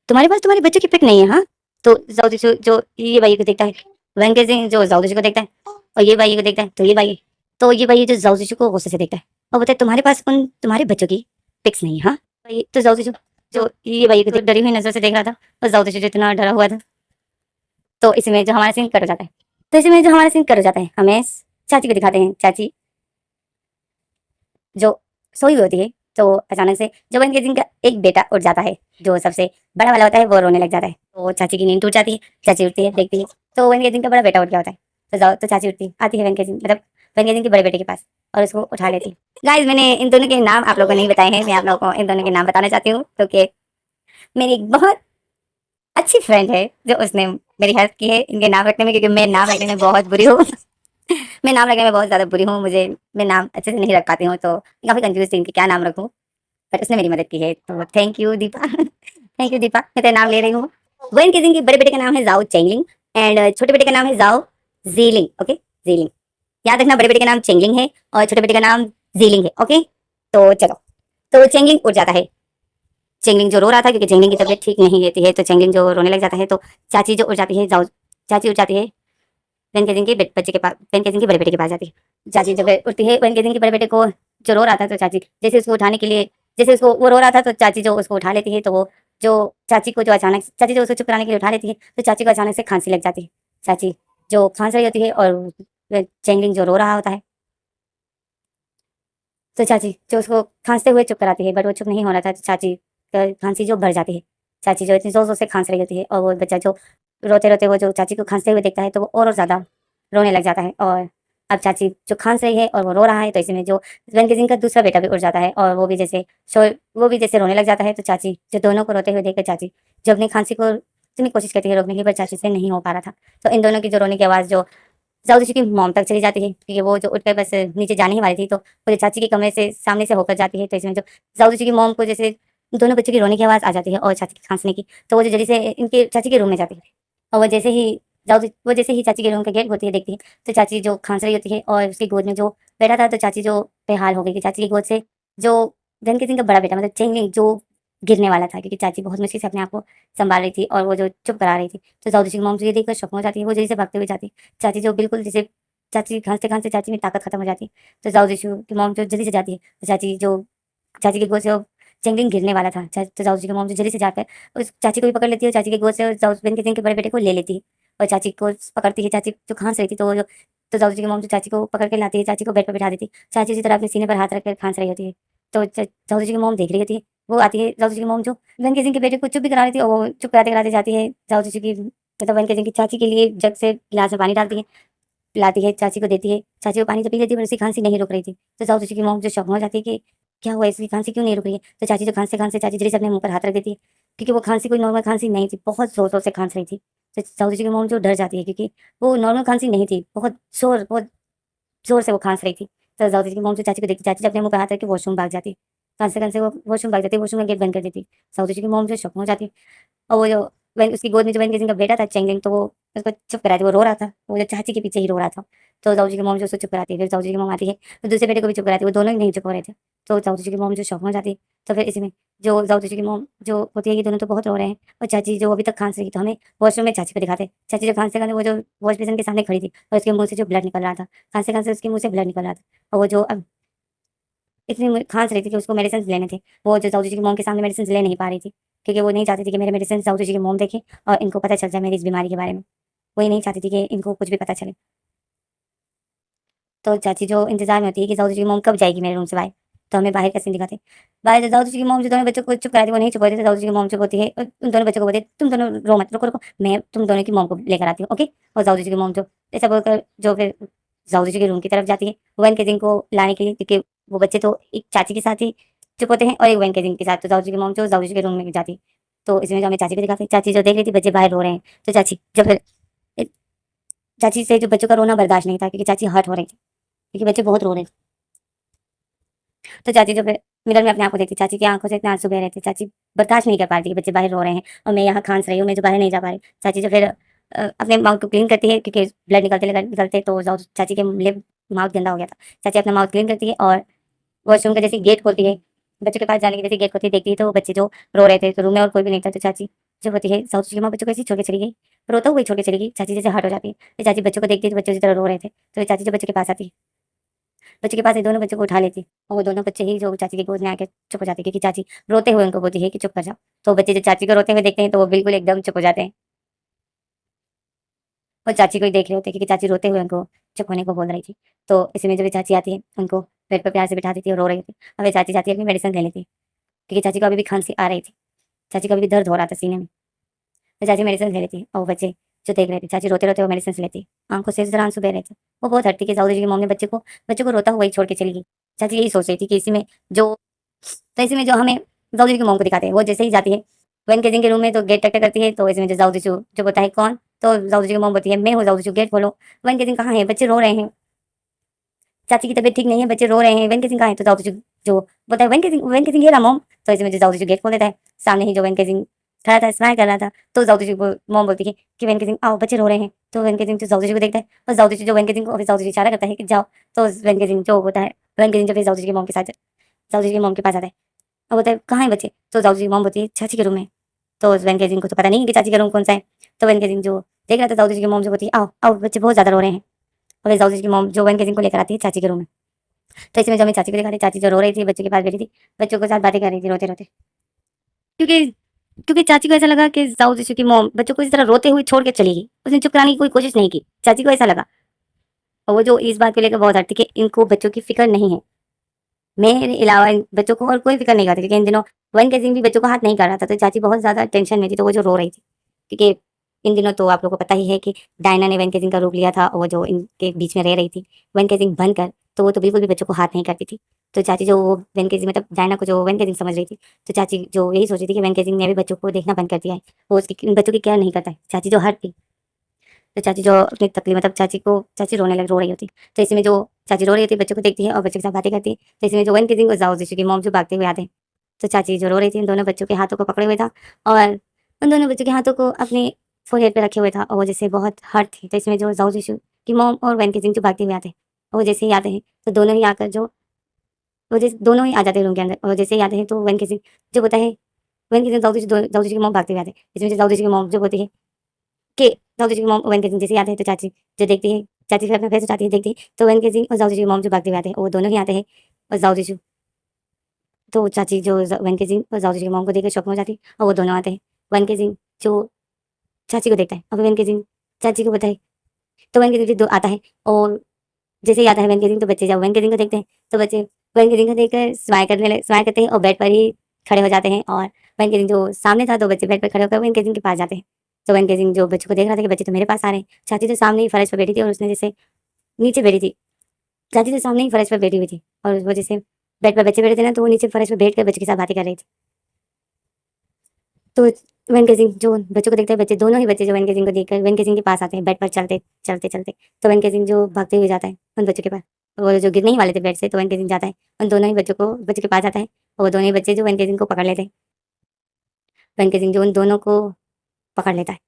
A: तुम्हारे पास तुम्हारे बच्चों की पिक नहीं है हाँ? तो जाओ जो ये भाई को देखता है, वेंकटेश सिंह जो जाओ को देखता है और ये भाई को देखता है, तो ये भाई जो जाओ को गुस्से से देखता है और बोलता है तुम्हारे पास तुम्हारे बच्चों की पिक्स नहीं है हाँ? तो जाओ जो ये भाई को डरी हुई नजर से देख रहा था और जाओ जो इतना डरा हुआ था। तो इसमें जो हमारा सीन कट हो जाता है, हमें चाची को दिखाते हैं। चाची जो सोई हुई होती है, तो अचानक से जो वेंकटेश का एक बेटा उठ जाता है, जो सबसे बड़ा वाला होता है, वो रोने लग जाता है। तो चाची की नींद टूट जाती है, चाची उठती है देखती है तो वेंकटेश का बड़ा बेटा उठ गया होता है। तो चाची उठती आती है वेंकटेश के बड़े बेटे के पास और उसको उठा लेती है। गाइस मैंने इन दोनों के नाम आप लोगों को नहीं बताए हैं, मैं आप लोगों को इन दोनों के नाम बताना चाहती हूँ क्योंकि मेरी एक बहुत अच्छी फ्रेंड है जो उसने मेरी हेल्प की है इनके नाम रखने में, क्योंकि मैं नाम रखने में बहुत बुरी हूँ। मैं नाम रखने में बहुत ज़्यादा बुरी हूँ, मैं नाम अच्छे से नहीं रख पाती हूँ, तो काफ़ी कंफ्यूज थी इनके क्या नाम रखूँ, बट उसने मेरी मदद की है तो thank you Deepa. Thank you Deepa, मैं तेरा नाम ले रही हूँ। वन किसिंग के बड़े बेटे का नाम है जाओ चेंगलिंग एंड छोटे बेटे का नाम है जाओ जीलिंग। ओके जीलिंग याद रखना, बड़े बेटे का नाम चेंगलिंग है और छोटे बेटे का नाम जीलिंग है। ओके तो चलो, तो चेंगलिंग उठ जाता है। चेंगलिंग जो रो रहा था क्योंकि चेंगलिंग की तबीयत ठीक नहीं रहती है, तो चेंगलिंग जो रोने लग जाता है, तो चाची जो उठ जाती है, जाओ चाची उठ जाती है वेंकटेश के बच्चे के पास, वेंकटेश के बड़े बेटे के पास जाती है। चाची जब उठती है वेंकटेश के बड़े बेटे को जो रो रहा था, तो चाची जैसे उसको उठाने के लिए, जैसे उसको वो रो रहा था तो चाची जो उसको उठा लेती है, तो वो जो चाची को जो अचानक चाची जो उसको चुप कराने के लिए उठा लेती है, तो चाची को अचानक से खांसी लग जाती है। चाची जो खांस रही होती है और चेंगलिंग जो रो रहा होता है, तो चाची जो उसको खांसते हुए चुप कराती है, बट वो चुप नहीं हो रहा था, तो चाची का खांसी जो बढ़ जाती है। चाची जो इतनी जोर जोर से खांस रही होती है और वो बच्चा जो रोते रोते वो जो चाची को खांसते हुए देखता है, तो वो और ज़्यादा रोने लग जाता है। और अब चाची जो खांस रही है और वो रो रहा है, तो इसमें जो वेंकटेश का दूसरा बेटा भी उठ जाता है और वो भी जैसे रोने लग जाता है। तो चाची जो दोनों को रोते हुए देखकर चाची जो अपनी खांसी को इतनी कोशिश करती है रोकने की, पर चाची से नहीं हो पा रहा था। तो इन दोनों की जो रोने की आवाज़ जो जाऊदी की मॉम तक चली जाती है, क्योंकि वो जो उठकर बस नीचे जाने ही वाली थी, तो वो जो चाची के कमरे से सामने से होकर जाती है, तो इसमें जो जाऊदी की मॉम को जैसे दोनों बच्चों की रोने की आवाज़ आ जाती है और चाची की खांसने की, तो वो जो जल्दी से इनके चाची के रूम में जाती है और वो जैसे ही वो जैसे ही चाची के रूम का गेट होती है देखती है, तो चाची जो खांस रही होती है और उसकी गोद में जो बैठा था, तो चाची जो बेहाल हो गई कि चाची की गोद से जो धन के सिंह का बड़ा बेटा मतलब चेंगलिंग जो गिरने वाला था, क्योंकि चाची बहुत मुश्किल से अपने आप को संभाल रही थी और वो जो चुप करा रही थी। तो दाऊद जी की मॉम तो ये देखकर शॉक हो जाती है, वो जल्दी से भागते हुए जाती है। चाची जो बिल्कुल जैसे चाची खांसते-खांसते चाची में ताकत खत्म हो जाती है। तो दाऊद जी की मॉम जो जल्दी से जाती है, तो चाची की गोद से वो चेंगलिंग गिरने वाला था। तो दाऊद जी की मॉम जो जल्दी से जाकर उस चाची को भी पकड़ लेती है और चाची की गोद से दाऊद बिन के सिंह के बड़े बेटे को ले लेती है और चाची को पकड़ती है। चाची जो खांस रही थी, तो दाऊद जी की मॉम जो चाची को पकड़ के लाती है, चाची को बेड पर बिठा देती है। चाची उसी तरह अपने सीने पर हाथ रखकर खांस रही होती है। तो दाऊद जी की मॉम देख रही होती है। वो आती है, दाऊद जी की मॉम जो बिन के सिंह के बेटे को चुप भी करा रही थी और वो चुप कराते-कराते जाती है दाऊद जी की मतलब बिन के सिंह की चाची के लिए जग से गिलास में पानी डालती है, पिलाती है, चाची को देती है। चाची वो पानी तो पी लेती है पर उसकी खाँसी नहीं रुक रही थी। तो दाऊद जी की मॉम जो शॉक में हो जाती है कि क्या हुआ, इसकी खाँसी क्यों नहीं रुक रही है? तो चाची जो खाँसते-खाँसते चाची जल्दी से अपने मुँह पर हाथ रख देती है, क्योंकि वो खाँसी कोई नॉर्मल खाँसी नहीं थी, बहुत ज़ोर-ज़ोर से खाँस रही थी। तो दाऊद जी की मॉम जो डर जाती है, क्योंकि वो नॉर्मल खाँसी नहीं थी, बहुत ज़ोर से वो खाँस रही थी। तो दाऊद जी की मॉम जो चाची को देखती, चाची अपने मुँह पे हाथ रख के वॉशरूम भाग जाती है। खाँसते-खाँसते वो वॉशरूम भाग जाती है, वॉशरूम का गेट बंद कर देती है। दाऊद जी की मॉम जो शॉक में हो जाती है। और वो जो वेन उसकी गोद में जो वेन केसिंग का बेटा था चेंगलिंग, तो वो उसको चुप कराती, वो रो रहा था, वो जो चाची के पीछे ही रो रहा था। तो दाऊ जी की मॉम जो उसको चुप कराती है, फिर दाऊ जी की मॉम आती है, तो दूसरे बेटे को भी चुप कराती है, वो दोनों ही नहीं चुप हो रहे थे। तो दाऊ जी की मॉम जो शॉक में हो जाती है, तो फिर इसी में जो दाऊ जी की मॉम जो होती है, ये दोनों तो बहुत रो रहे हैं और चाची जो अभी तक खाँस रही थी, तो हमें वॉशरूम में चाची को दिखाते हैं। चाची जो खाँसते-खाँसते वो जो वॉश बेसिन के सामने खड़ी थी और उसके मुँह से जो ब्लड निकल रहा था, खाँसते-खाँसते उसके मुँह से ब्लड निकल रहा था और वो जो अब इतनी खाँस रही थी कि उसको मेडिसिन्स लेने थे। वो जो दाऊ जी की मॉम के सामने मेडिसिन्स ले नहीं पा रही थी, क्योंकि वो नहीं चाहती थी कि मेरे मेडिसिन्स दाऊ जी की मॉम देखे और इनको पता चल जाए मेरी इस बीमारी के बारे में। वो ये नहीं चाहती थी कि इनको कुछ भी पता चले। तो चाची जो इंतज़ार में होती है कि दाऊ जी की मॉम कब जाएगी मेरे रूम से बाहर, तो हमें बाहर का सीन दिखाते हैं। बाहर जो दाऊ जी की मॉम जो दोनों बच्चों को चुप कराती है, वो नहीं चुप होते, तो दाऊ जी की मॉम चुप होती है और उन दोनों बच्चों को बोलती है, "तुम दोनों रो मत, रुको, रुको, मैं तुम दोनों की मॉम को लेकर आती हूँ, ओके?" और दाऊ जी की मॉम जो ऐसा बोलकर जो फिर दाऊ जी के रूम की तरफ जाती है, वन के जिंग को लाने के लिए, क्योंकि वो बच्चे तो एक चाची के साथ ही चुप होते हैं और एक वन के जिंग के साथ। तो दाऊ जी की मॉम जो दाऊ जी के रूम में जाती है, तो इसमें जो हमें चाची को दिखाते हैं, चाची जो देख रही थी बच्चे बाहर रो रहे हैं, तो चाची जो फिर चाची से जो बच्चों का रोना बर्दाश्त नहीं था, क्योंकि चाची हर्ट हो रही थी, क्योंकि बच्चे बहुत रो रहे थे। तो चाची जो फिर मिरर में अपने आप को देखती, चाची की आँखों से इतने आँसू बह रहे थे, चाची बर्दाश्त नहीं कर पा रही थी कि बच्चे बाहर रो रहे हैं और मैं यहाँ खांस रही हूँ, मैं जो बाहर नहीं जा पा रही। चाची जो फिर अपने माउथ को क्लीन करती है, क्योंकि ब्लड निकलते तो चाची के लिप माउथ गंदा हो गया था। चाची अपना माउथ क्लीन करती है और वॉशरूम का जैसे गेट खोलती है, बच्चों के पास जाने की जैसे गेट खोलती है, देखती है तो वो बच्चे जो रो रहे थे, तो रूम में और कोई भी नहीं था, तो चाची जो होती है साउथ की माँ बच्चों को ऐसे ही छोड़ के चली गई, रोता हुआ ही छोड़ के चली गई। चाची जैसे हर्ट हो जाती है, तो चाची बच्चों को देखती है तो बच्चे उसी तरह रो रहे थे, तो चाची जो बच्चों के पास आती है, बच्चे के पास ये दोनों बच्चों को उठा लेती और वो दोनों बच्चे ही जो चाची की गोद में आके चुप हो जाते, क्योंकि चाची रोते हुए उनको बोलती है कि चुप कर जाओ। तो बच्चे जो चाची को रोते हुए देखते हैं तो वो बिल्कुल एकदम चुप हो जाते हैं और चाची को ही देख रहे होते हैं, क्योंकि चाची रोते हुए उनको चुप होने को बोल रही थी। तो इसी में जब ये चाची आती है, उनको बेड पर प्यार से बिठा देती है और रो रही थी। अब ये चाची जाती है अपनी मेडिसिन ले लेती है, क्योंकि चाची को अभी भी खांसी आ रही थी, चाची को अभी भी दर्द हो रहा था सीने में। तो चाची मेडिसिन ले लेती है और वो बच्चे जो देख रहे थे, चाची रोते-रोते वो मेडिसिन लेती है। आँखों से इस तरह आंसू बह रहे थे। वो बहुत हर्ट थी कि साहू जी की मम्मी बच्चे को रोता हुआ ही छोड़ के चली गई। चाची यही सोच रही थी कि इसी में जो तो इसी में जो हमें साहू जी की मॉम को दिखाते हैं, वो जैसे ही जाती है वन केजिंग के रूम में, तो गेट टक-टक करती है, तो इसमें जो साहू जी जो बोलता है कौन? तो साहू जी की मॉम बोलती है, मैं हूँ साहू जी, गेट खोलो। वन केजिंग कहाँ है? बच्चे रो रहे हैं। चाची की तबीयत ठीक नहीं है, बच्चे रो रहे हैं, वेंकट सिंह कहाँ है? तो दाऊद जो बोलता है वेंकट सिंह ये रहा मॉम। तो इसमें जो दाऊद गेट खोल देता है, सामने ही जो वेंकट सिंह खड़ा था, स्माइल कर रहा था। तो दाऊद को मॉम बोलती है कि वेंकट सिंह आओ, बच्चे रो रहे हैं। तो वेंकट सिंह जो दाऊद को देखता है और दाऊद जो वेंकट सिंह को फिर दाऊद इशारा करता है कि जाओ। तो वेंकट सिंह जो होता है, वेंकट सिंह जो फिर दाऊद की मॉम के साथ दाऊद की मॉम के पास आता है और बोलता है कहाँ है बच्चे? तो दाऊद की मॉम बोलती है चाची के रूम में। तो वेंकट सिंह को तो पता नहीं है कि चाची का रूम कौन सा है। तो वेंकट सिंह जो देख रहा था, दाऊद की मॉम जो बोलती है आओ आओ, बच्चे बहुत ज्यादा रो रहे हैं। और फिर दाऊद की मॉम जो वेंकट सिंह को लेकर आती है चाची के रूम में। तो इसमें जो हमें चाची को दिखा रही, चाची जो रो रही थी, बच्चों के पास बैठी थी, बच्चों के साथ बातें कर रही थी रोते-रोते। क्योंकि क्योंकि चाची को ऐसा लगा कि साउ जीशू की मॉम बच्चों को इस तरह रोते हुए छोड़ के चली गई। उसने चुप कराने की कोई कोशिश नहीं की। चाची को ऐसा लगा और वो जो इस बात को लेकर बहुत हर्ट थी कि इनको बच्चों की फ़िक्र नहीं है। मेरे अलावा इन बच्चों को और कोई फ़िक्र नहीं करती, क्योंकि इन दिनों वन केसिंग भी बच्चों का हाथ नहीं कर रहा था, तो चाची बहुत ज़्यादा टेंशन में थी, तो वो जो रो रही थी। क्योंकि इन दिनों तो आप लोगों को पता ही है कि डायना ने वन केसिंग का रूप लिया था और वो जो इनके बीच में रह रही थी, वन केसिंग बनकर, तो वो तो बिल्कुल भी बच्चों को हाथ नहीं करती थी। तो चाची जो वो वन केसिंग मतलब डायना को जो वन केसिंग समझ रही थी, तो चाची जो यही सोच रही थी कि वन केसिंग ने भी बच्चों को देखना बंद कर दिया है। वो उसकी बच्चों की केयर नहीं करता है। चाची जो हर्ट थी, तो चाची जो अपनी तकलीफ मतलब चाची रो रही होती। तो इसी में जो चाची रो रही होती है, बच्चों को देखती है और बच्चों के साथ बातें करती है। तो इसमें जो वन केसिंग और जाओ जीशू की मॉम जो भागते हुए आते हैं। तो चाची जो रो रही थी, उन दोनों बच्चों के हाथों को पकड़े हुए था और उन दोनों बच्चों के हाथों को अपने फोरहेड पे रखे हुए था और वो जैसे बहुत हर्ट थी। तो इसमें जो जाओ जिशु की मॉम और वेन केजिंग जो भागते हुए आते हैं, और वो जैसे ही आते हैं तो दोनों ही आकर जो वो जैसे दोनों ही आ जाते हैं रूम के अंदर, और जैसे ही आते हैं तो वेन केजिंग जो होता है, वेन केजिंग जाओ जिशु की मॉम भागते हुए आते हैं। इसमें जो जाओ जिशु की मॉम जो होती है कि जाओ जिशु की मॉम वेन केजिंग जैसे ही आते हैं तो चाची जो देखती है, चाची फिर अपना फेस उठाती है, देखती है तो वेन केजिंग और जाओ जिशु की मॉम जो भागते हुए आते हैं वो दोनों ही आते हैं। और जाओ जिशु तो चाची जो वेन केजिंग और जाओ जिशु की मॉम को देखकर शॉक में हो जाती है और वो दोनों आते हैं। वेन केजिंग जो चाची को देखता है और वेन केजिंग चाची को बताए तो वेन केजिंग फिर आता है, और जैसे ही आता है वेन केजिंग तो बच्चे जब वेन केजिंग को देखते हैं तो बच्चे वेन केजिंग को देखकर स्माइल करते हैं और बेड पर ही खड़े हो जाते हैं। और वेन केजिंग जो सामने था तो बच्चे बेड पर खड़े होकर वेन केजिंग के पास जाते हैं। तो वेन केजिंग जो बच्चों को देख रहा था कि बच्चे तो मेरे पास आ रहे हैं, चाची तो सामने ही फर्श पर बैठी थी और उसने जैसे नीचे बैठी थी, चाची तो सामने ही फर्श पर बैठी हुई थी और वो जैसे बेड पर बच्चे बैठे थे ना तो वो नीचे फर्श पर बैठ कर बच्चे के साथ बातें कर रही थी। तो वेन केजिंग जो बच्चों को देखते हैं, बच्चे दोनों ही बच्चे जो वेन केजिंग को देखकर वेन केजिंग के पास आते हैं बेड पर चलते चलते चलते। तो वेन केजिंग जो भागते हुए जाता है उन बच्चों के पास, वो जो गिरने ही वाले थे बेड से, तो वेन केजिंग जाता है उन दोनों ही बच्चों के पास जाता है और वो दोनों ही बच्चे जो वेन केजिंग को पकड़ लेते हैं। वेन केजिंग जो उन दोनों को पकड़ लेता है।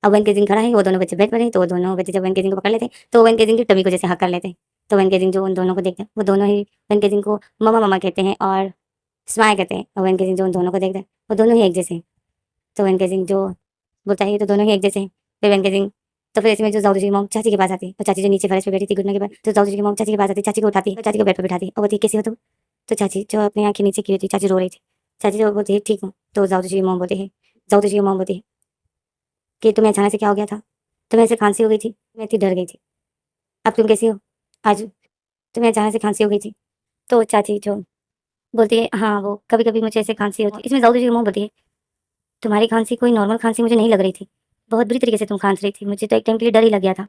A: अब वेन केजिंग खड़ा है, वो दोनों बच्चे बेड पर है, तो वो दोनों बच्चे जब वेन केजिंग को पकड़ लेते हैं तो वेन केजिंग की टमी को जैसे हक कर लेते हैं। तो वेन केजिंग जो उन दोनों को देखते हैं वो दोनों ही वेन केजिंग को ममा ममा कहते हैं और स्माइल कहते हैं। और वेन केजिंग जो उन दोनों को देखता है वो दोनों ही एक जैसे हैं। तो वेन केजिंग जो बोलता है ये तो दोनों ही एक जैसे हैं। फिर वेन केजिंग तो फिर इसमें जो जाओ जी की मॉम चाची के पास आती है और चाची जो नीचे फर्श पे बैठी थी घुटने के बाद, तो जाओ जी की मॉम चाची के पास आती है, चाची को उठाती है, चाची को बेड पे बिठाती है और बोलती है कैसी हो तुम। तो चाची जो अपनी आंखें नीचे की हुई थी, चाची रो रही थी, चाची जो बोलती है ठीक हूँ। तो जाओ जी की मॉम बोलती है, जाओ जी की मॉम बोलती है कि तुम्हें अचानक से क्या हो गया था, तुम्हें ऐसे खांसी हो गई थी, मैं इतनी डर गई थी, अब तुम कैसी हो, आज तुम्हें अचानक से खांसी हो गई थी। तो चाची जो बोलती है हाँ वो कभी कभी मुझे ऐसे खांसी होती है। इसमें जाओ जी की मॉम बोलती है तुम्हारी खांसी कोई नॉर्मल खांसी मुझे नहीं लग रही थी, बहुत बुरी तरीके से तुम खांस रही थी, मुझे तो एक टाइम के लिए डर ही लग गया था।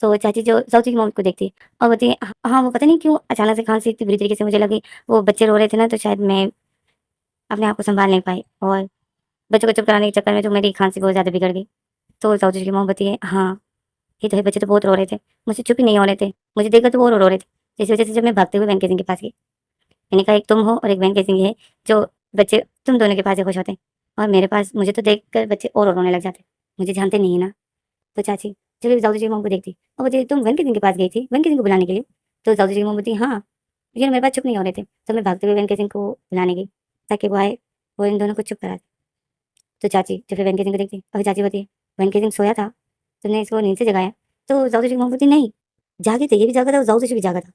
A: तो चाची जो साउथी की मॉम को देखती है और बोलती है हाँ वो पता नहीं क्यों अचानक से खांसी इतनी बुरी तरीके से मुझे लगी, वो बच्चे रो रहे थे ना तो शायद मैं अपने आप को संभाल नहीं पाई और बच्चों को चुप कराने के चक्कर में जो मेरी खांसी बहुत ज़्यादा बिगड़ गई। तो साउथी की मॉम बोलती है हाँ ये तो है, बच्चे तो बहुत रो रहे थे, मुझसे चुप ही नहीं हो रहे थे, मुझे देखकर तो वो रो रहे थे। इस वजह से जब मैं भागते हुए वैन केजिंग के पास गई, मैंने कहा एक तुम हो और एक वैन केजिंग है जो बच्चे तुम दोनों के पास ही खुश होते हैं और मेरे पास मुझे तो देख कर बच्चे और रोने लग जाते, मुझे जानते नहीं है ना। तो चाची जब जादू जी की मॉम को देखती और बोलती तुम वन किसिंग के पास गई थी वन किसिंग को बुलाने के लिए। तो जादू जी की मॉम बोलती हाँ ये मेरे पास चुप नहीं हो रहे थे तो मैं भागते हुए वन किसिंग को बुलाने गई ताकि वो आए, वो इन दोनों को चुप करा दे। तो चाची जब फिर वन किसिंग को देखती और चाची बोलती है वन किसिंग सोया था तुमने इसको नींद से जगाया। तो जादू जी की मॉम बोलती नहीं जागे थे, ये भी जागा था और जादू जी भी जागा था।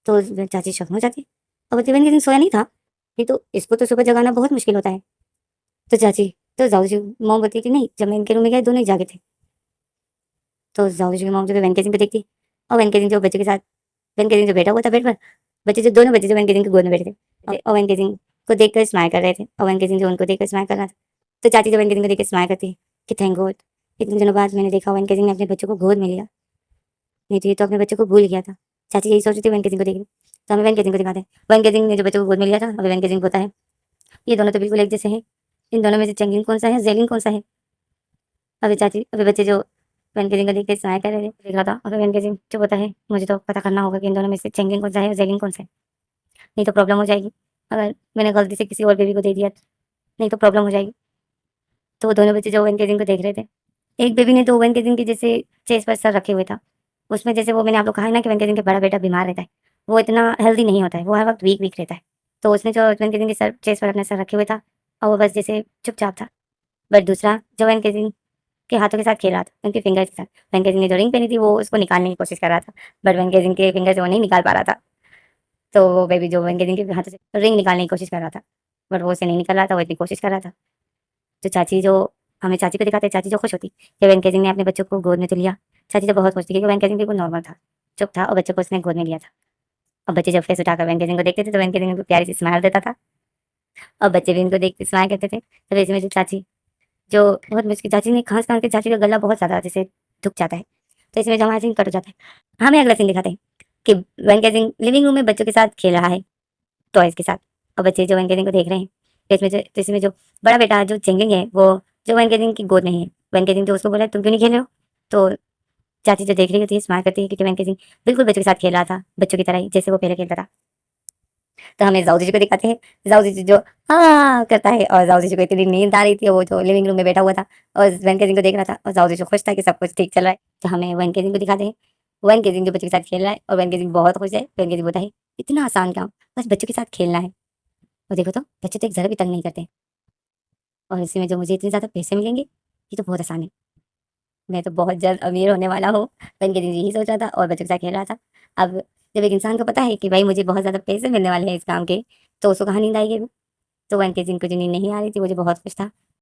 A: तो चाची शक में हो जाती और बोलती वन किसिंग सोया नहीं था, नहीं तो इसको तो सुबह जगाना बहुत मुश्किल होता है। तो चाची तो जादू जी मॉम बोलती कि नहीं जब मैं इनके रूम में गया दोनों ही जागे थे। तो जाओ जी की मॉम जो है वेंकेसिंग को देखती और वेंकेसिंग जो बच्चों के साथ वेंकेसिंग जो बैठा हुआ था बेड पर, बच्चे जो दोनों बच्चे जो वेंकेसिंग की गोद में बैठे थे और वेंकेसिंग को देखकर स्माइल कर रहे थे और वेंकेसिंग जो उनको देखकर स्माइल कर रहा था। तो चाची जब वेंकेसिंग को देखकर स्माइल करती है कि थैंक गॉड इतने दिनों बाद मैंने देखा वेंकेसिंग ने अपने बच्चों को गोद में लिया, नहीं तो ये तो अपने बच्चों को भूल गया था। चाची यही सोच रही थी वेंकेसिंग को देख तो हमें वेंकेसिंग को दिखाते हैं वेंकेसिंग ने जो बच्चों को गोद में लिया था। अभी वेंकेसिंग होता है ये दोनों तो बिल्कुल एक जैसे हैं, इन दोनों में से चंगिंग कौन सा है जेलिंग कौन सा है। अभी चाची अभी बच्चे जो वेन केजिंग को देख के स्माइल कर रहे थे देख रहा था और वेन केजिंग जो पता है मुझे तो पता करना होगा कि इन दोनों में से चेंगिंग कौन सा है और जेलिंग कौन सा है, नहीं तो प्रॉब्लम हो जाएगी। अगर मैंने गलती से किसी और बेबी को दे दिया नहीं तो प्रॉब्लम हो जाएगी। तो वो दोनों बच्चे जो वेन केजिंग को देख रहे थे, एक बेबी ने तो वेन केजिंग की जैसे चेस्ट पर सर रखे हुए था, उसमें जैसे वो मैंने आप लोग कहा है ना कि वेन केजिंग का बड़ा बेटा बीमार रहता है, वो इतना हेल्दी नहीं होता है, वो हर वक्त वीक वीक रहता है। तो उसने जो वेन केजिंग के सर चेस्ट पर अपना सर रखे हुए था और वो बस जैसे चुपचाप था। बट दूसरा जो वेन केजिंग के हाथों के साथ खेल रहा था, उनके फिंगर्स के साथ, वेंकटेश ने जो रिंग पहनी थी वो उसको निकालने की कोशिश कर रहा था, बट वेंकटेश के फिंगर से वो नहीं निकाल पा रहा था। तो वो बेबी जो वेंकटेश के हाथों से रिंग निकालने की कोशिश कर रहा था, बट वो उसे नहीं निकल रहा था, वो इतनी कोशिश कर रहा था। तो चाची जो हमें चाची को दिखाते, चाची जो खुश होती कि वेंकटेश ने अपने बच्चों को गोद में तो लिया, चाची तो बहुत खुश थी क्योंकि वेंकटेश बिल्कुल नॉर्मल था, चुप था और बच्चों को उसने गोद में लिया था। और बच्चे जब फेस उठाकर वेंकटेश को देखते थे तो वेंकटेश को प्यारी सी स्माइल देता था और बच्चे भी इनको देख के स्माइल करते थे। तो इसमें जो चाची जो बहुत मुश्किल, चाची ने खास करके चाची का गला बहुत ज़्यादा जैसे दुख जाता है, तो इसमें जो हमारा सीन कट हो जाता है। हमें अगला सीन दिखाते हैं कि वेंकटेश लिविंग रूम में बच्चों के साथ खेल रहा है टॉयज के साथ और बच्चे जो वेंकटेश को देख रहे हैं। तो इसमें जो बड़ा बेटा जो चेंगिंग है वो जो वेंकटेश की गोद में है, वेंकटेश जो उसको बोला तुम क्यों नहीं खेल रहे हो। तो चाची जो देख रही होती है स्माइल करती है क्योंकि वेंकटेश बिल्कुल बच्चों के साथ खेल रहा था, बच्चों की तरह ही जैसे वो पहले खेलता था। तो हमें जाओ जीजू को दिखाते हैं। जाओ जीजू जो हाँ करता है, और जाओ जीजू को इतनी नींद आ रही थी, वो जो लिविंग रूम में बैठा हुआ था और वैन केजिंग को देख रहा था, और जाओ जीजू खुश था कि सब कुछ ठीक चल रहा है। तो हमें वैन केजिंग को दिखाते हैं। वैन केजिंग जो बच्चों के साथ खेल रहा है, और वैन केजिंग बहुत खुश है। वैन केजिंग बोलता है, इतना आसान काम, बस बच्चों के साथ खेलना है। और देखो तो बच्चे तो एक जरा भी तंग नहीं करते, और इसी में जो मुझे इतने ज्यादा पैसे मिलेंगे, ये तो बहुत आसान है। मैं तो बहुत जल्द अमीर होने वाला हूँ। वैन केजिंग यही सोच रहा था और बच्चों के साथ खेल रहा था। अब जब एक इंसान को पता है कि भाई मुझे बहुत ज्यादा पैसे मिलने वाले हैं इस काम के, तो उसको कहाँ नींद आएगी। तो वैन केजिंग को जो नींद नहीं आ रही थी, मुझे बहुत खुश था।